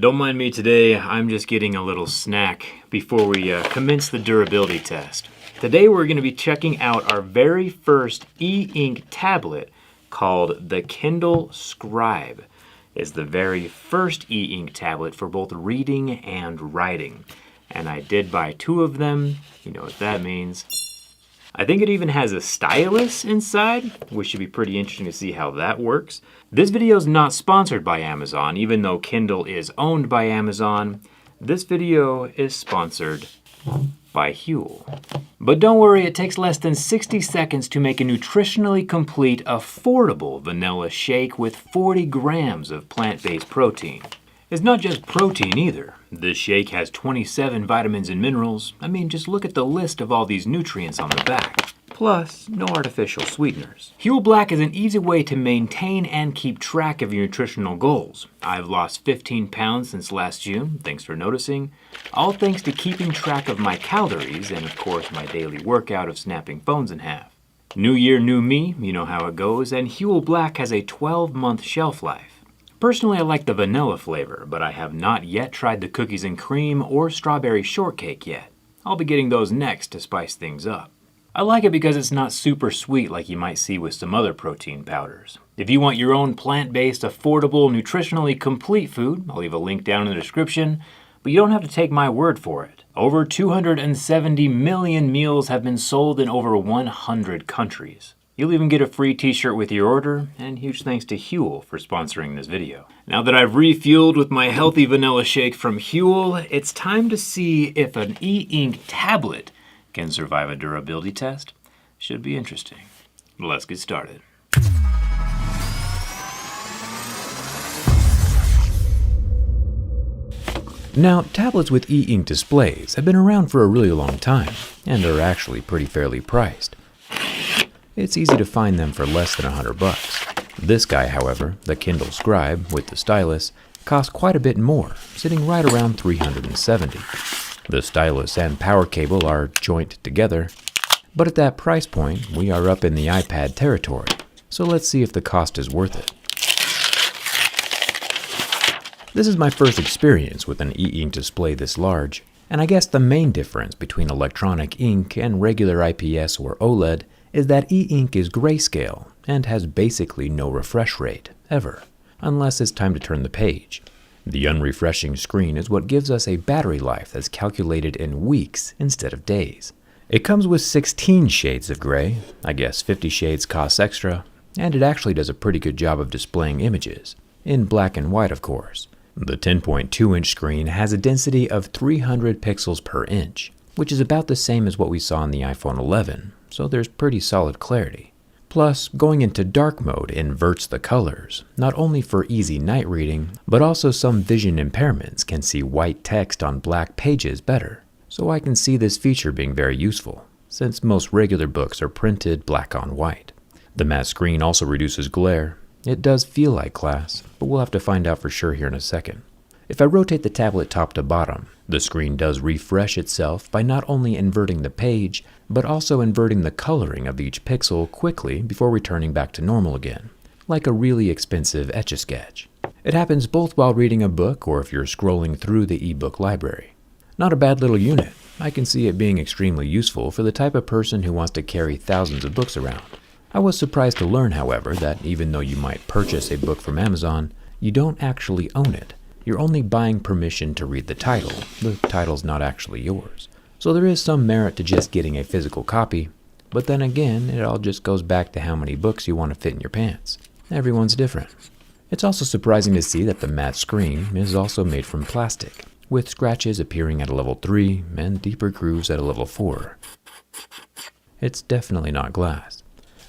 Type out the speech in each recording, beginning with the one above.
Don't mind me today, I'm just getting a little snack before we commence the durability test. Today we're going to be checking out our very first e-ink tablet called the Kindle Scribe. It's the very first e-ink tablet for both reading and writing. And I did buy 2 of them, you know what that means. I think it even has a stylus inside, which should be pretty interesting to see how that works. This video is not sponsored by Amazon, even though Kindle is owned by Amazon. This video is sponsored by Huel. But don't worry, it takes less than 60 seconds to make a nutritionally complete, affordable vanilla shake with 40 grams of plant-based protein. It's not just protein either. This shake has 27 vitamins and minerals. I mean, just look at the list of all these nutrients on the back. Plus, no artificial sweeteners. Huel Black is an easy way to maintain and keep track of your nutritional goals. I've lost 15 pounds since last June, thanks for noticing. All thanks to keeping track of my calories and of course my daily workout of snapping phones in half. New year, new me, you know how it goes, and Huel Black has a 12-month shelf life. Personally, I like the vanilla flavor, but I have not yet tried the cookies and cream or strawberry shortcake yet. I'll be getting those next to spice things up. I like it because it's not super sweet like you might see with some other protein powders. If you want your own plant-based, affordable, nutritionally complete food, I'll leave a link down in the description, but you don't have to take my word for it. Over 270 million meals have been sold in over 100 countries. You'll even get a free t-shirt with your order, and huge thanks to Huel for sponsoring this video. Now that I've refueled with my healthy vanilla shake from Huel, it's time to see if an e-ink tablet can survive a durability test. Should be interesting. Let's get started. Now, tablets with e-ink displays have been around for a really long time, and are actually pretty fairly priced. It's easy to find them for less than $100. This guy, however, the Kindle Scribe with the stylus, costs quite a bit more, sitting right around $370. The stylus and power cable are joined together, but at that price point, we are up in the iPad territory, so let's see if the cost is worth it. This is my first experience with an e-ink display this large, and I guess the main difference between electronic ink and regular IPS or OLED is that e-ink is grayscale and has basically no refresh rate, ever, unless it's time to turn the page. The unrefreshing screen is what gives us a battery life that's calculated in weeks instead of days. It comes with 16 shades of gray, I guess 50 shades costs extra, and it actually does a pretty good job of displaying images, in black and white of course. The 10.2-inch screen has a density of 300 pixels per inch, which is about the same as what we saw on the iPhone 11. So there's pretty solid clarity. Plus, going into dark mode inverts the colors, not only for easy night reading, but also some vision impairments can see white text on black pages better. So I can see this feature being very useful, since most regular books are printed black on white. The matte screen also reduces glare. It does feel like glass, but we'll have to find out for sure here in a second. If I rotate the tablet top to bottom, the screen does refresh itself by not only inverting the page, but also inverting the coloring of each pixel quickly before returning back to normal again, like a really expensive Etch-a-Sketch. It happens both while reading a book or if you're scrolling through the ebook library. Not a bad little unit. I can see it being extremely useful for the type of person who wants to carry thousands of books around. I was surprised to learn, however, that even though you might purchase a book from Amazon, you don't actually own it. You're only buying permission to read the title. The title's not actually yours. So there is some merit to just getting a physical copy, but then again, it all just goes back to how many books you want to fit in your pants. Everyone's different. It's also surprising to see that the matte screen is also made from plastic, with scratches appearing at a level 3 and deeper grooves at a level 4. It's definitely not glass.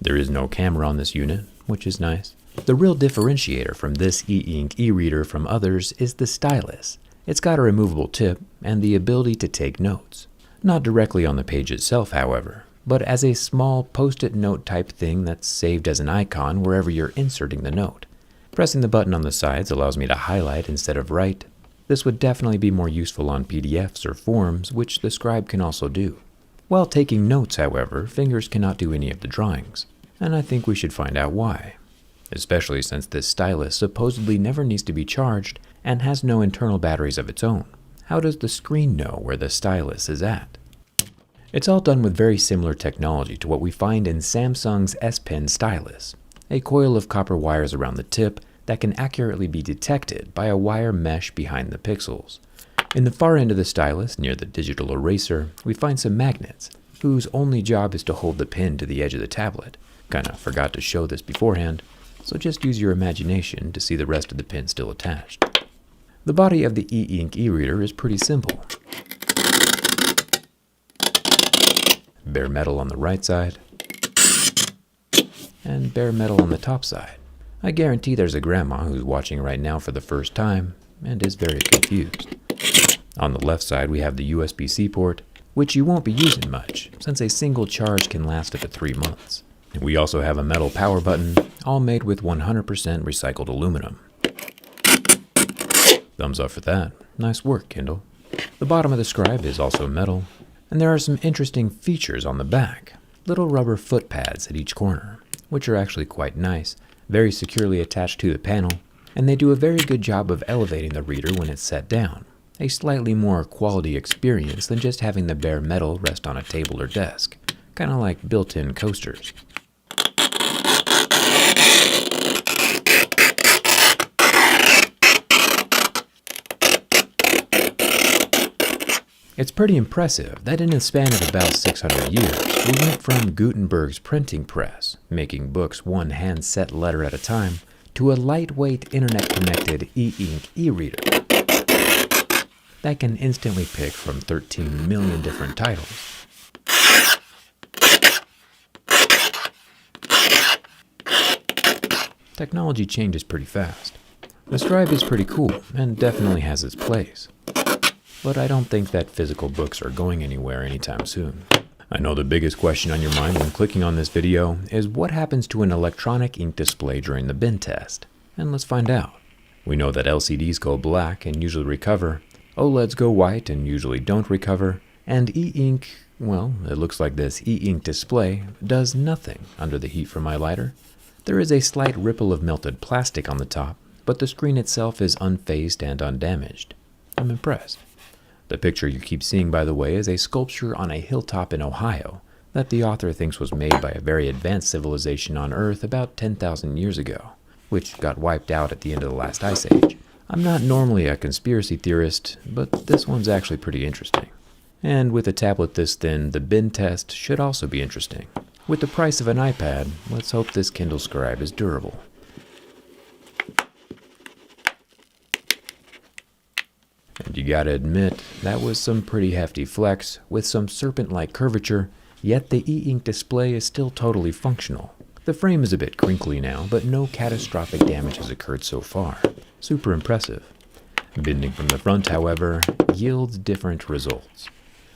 There is no camera on this unit, which is nice. The real differentiator from this e-ink e-reader from others is the stylus. It's got a removable tip and the ability to take notes. Not directly on the page itself, however, but as a small post-it note type thing that's saved as an icon wherever you're inserting the note. Pressing the button on the sides allows me to highlight instead of write. This would definitely be more useful on PDFs or forms, which the scribe can also do. While taking notes, however, fingers cannot do any of the drawings, and I think we should find out why. Especially since this stylus supposedly never needs to be charged and has no internal batteries of its own. How does the screen know where the stylus is at? It's all done with very similar technology to what we find in Samsung's S Pen stylus, a coil of copper wires around the tip that can accurately be detected by a wire mesh behind the pixels. In the far end of the stylus, near the digital eraser, we find some magnets, whose only job is to hold the pen to the edge of the tablet. Kinda forgot to show this beforehand, so just use your imagination to see the rest of the pen still attached. The body of the e-ink e-reader is pretty simple. Bare metal on the right side, and bare metal on the top side. I guarantee there's a grandma who's watching right now for the first time and is very confused. On the left side we have the USB-C port, which you won't be using much, since a single charge can last up to 3 months. We also have a metal power button, all made with 100% recycled aluminum. Thumbs up for that. Nice work, Kindle. The bottom of the scribe is also metal, and there are some interesting features on the back. Little rubber foot pads at each corner, which are actually quite nice, very securely attached to the panel, and they do a very good job of elevating the reader when it's set down. A slightly more quality experience than just having the bare metal rest on a table or desk, kinda like built-in coasters. It's pretty impressive that in a span of about 600 years, we went from Gutenberg's printing press, making books one hand-set letter at a time, to a lightweight internet-connected e-ink e-reader that can instantly pick from 13 million different titles. Technology changes pretty fast. The scribe is pretty cool and definitely has its place, but I don't think that physical books are going anywhere anytime soon. I know the biggest question on your mind when clicking on this video is what happens to an electronic ink display during the bin test? And let's find out. We know that LCDs go black and usually recover, OLEDs go white and usually don't recover, and e-ink, well, it looks like this e-ink display does nothing under the heat from my lighter. There is a slight ripple of melted plastic on the top, but the screen itself is unfazed and undamaged. I'm impressed. The picture you keep seeing, by the way, is a sculpture on a hilltop in Ohio that the author thinks was made by a very advanced civilization on Earth about 10,000 years ago, which got wiped out at the end of the last ice age. I'm not normally a conspiracy theorist, but this one's actually pretty interesting. And with a tablet this thin, the bin test should also be interesting. With the price of an iPad, let's hope this Kindle Scribe is durable. And you gotta admit, that was some pretty hefty flex, with some serpent-like curvature, yet the e-ink display is still totally functional. The frame is a bit crinkly now, but no catastrophic damage has occurred so far. Super impressive. Bending from the front, however, yields different results.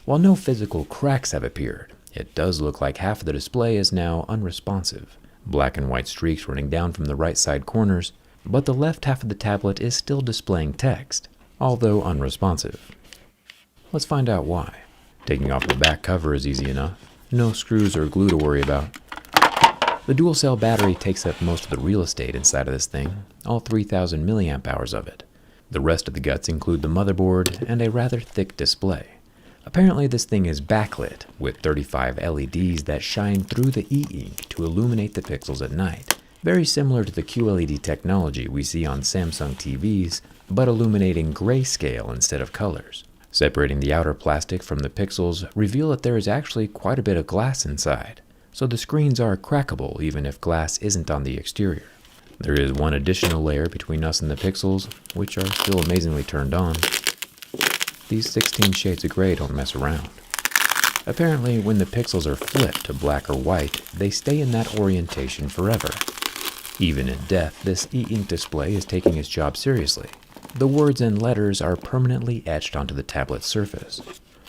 While no physical cracks have appeared, it does look like half of the display is now unresponsive. Black and white streaks running down from the right side corners, but the left half of the tablet is still displaying text, although unresponsive. Let's find out why. Taking off the back cover is easy enough. No screws or glue to worry about. The dual cell battery takes up most of the real estate inside of this thing, all 3,000 milliamp hours of it. The rest of the guts include the motherboard and a rather thick display. Apparently this thing is backlit with 35 LEDs that shine through the e-ink to illuminate the pixels at night. Very similar to the QLED technology we see on Samsung TVs, but illuminating grayscale instead of colors. Separating the outer plastic from the pixels reveal that there is actually quite a bit of glass inside, so the screens are crackable even if glass isn't on the exterior. There is one additional layer between us and the pixels, which are still amazingly turned on. These 16 shades of gray don't mess around. Apparently, when the pixels are flipped to black or white, they stay in that orientation forever. Even in death, this e-ink display is taking its job seriously. The words and letters are permanently etched onto the tablet's surface.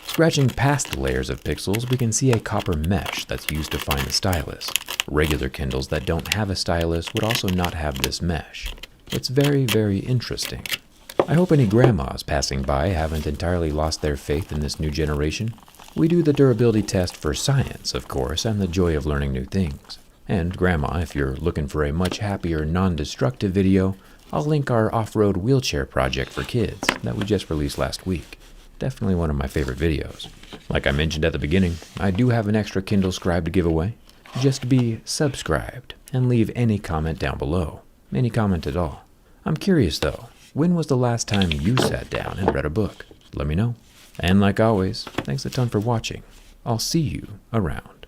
Scratching past the layers of pixels, we can see a copper mesh that's used to find the stylus. Regular Kindles that don't have a stylus would also not have this mesh. It's very, very interesting. I hope any grandmas passing by haven't entirely lost their faith in this new generation. We do the durability test for science, of course, and the joy of learning new things. And Grandma, if you're looking for a much happier, non-destructive video, I'll link our off-road wheelchair project for kids that we just released last week. Definitely one of my favorite videos. Like I mentioned at the beginning, I do have an extra Kindle Scribe to give away. Just be subscribed and leave any comment down below. Any comment at all. I'm curious though, when was the last time you sat down and read a book? Let me know. And like always, thanks a ton for watching. I'll see you around.